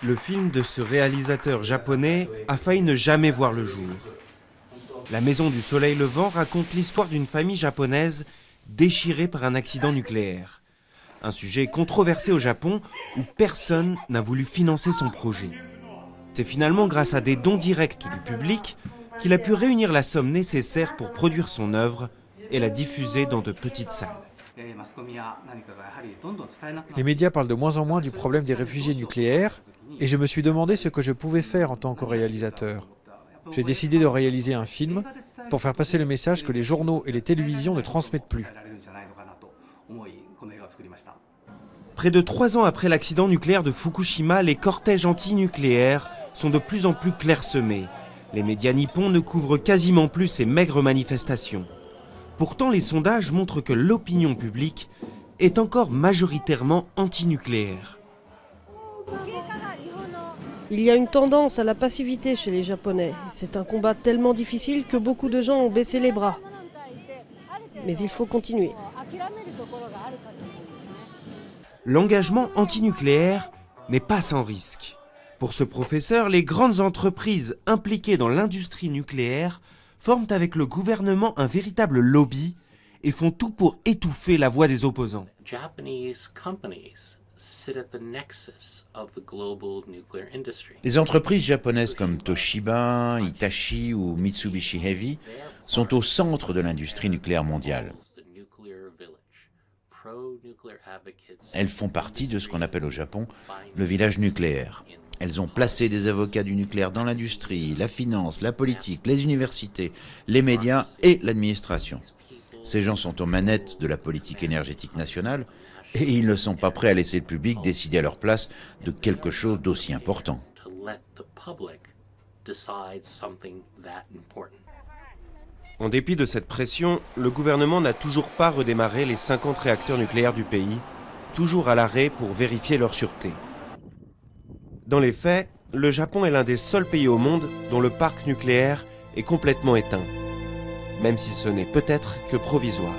Le film de ce réalisateur japonais a failli ne jamais voir le jour. La Maison du Soleil Levant raconte l'histoire d'une famille japonaise déchirée par un accident nucléaire. Un sujet controversé au Japon où personne n'a voulu financer son projet. C'est finalement grâce à des dons directs du public qu'il a pu réunir la somme nécessaire pour produire son œuvre et la diffuser dans de petites salles. Les médias parlent de moins en moins du problème des réfugiés nucléaires et je me suis demandé ce que je pouvais faire en tant que réalisateur. J'ai décidé de réaliser un film pour faire passer le message que les journaux et les télévisions ne transmettent plus. Près de 3 ans après l'accident nucléaire de Fukushima, les cortèges anti-nucléaires sont de plus en plus clairsemés. Les médias nippons ne couvrent quasiment plus ces maigres manifestations. Pourtant, les sondages montrent que l'opinion publique est encore majoritairement anti-nucléaire. Il y a une tendance à la passivité chez les Japonais. C'est un combat tellement difficile que beaucoup de gens ont baissé les bras. Mais il faut continuer. L'engagement antinucléaire n'est pas sans risque. Pour ce professeur, les grandes entreprises impliquées dans l'industrie nucléaire forment avec le gouvernement un véritable lobby et font tout pour étouffer la voix des opposants. Les entreprises japonaises comme Toshiba, Hitachi ou Mitsubishi Heavy sont au centre de l'industrie nucléaire mondiale. Elles font partie de ce qu'on appelle au Japon le village nucléaire. Elles ont placé des avocats du nucléaire dans l'industrie, la finance, la politique, les universités, les médias et l'administration. Ces gens sont aux manettes de la politique énergétique nationale et ils ne sont pas prêts à laisser le public décider à leur place de quelque chose d'aussi important. En dépit de cette pression, le gouvernement n'a toujours pas redémarré les 50 réacteurs nucléaires du pays, toujours à l'arrêt pour vérifier leur sûreté. Dans les faits, le Japon est l'un des seuls pays au monde dont le parc nucléaire est complètement éteint, même si ce n'est peut-être que provisoire.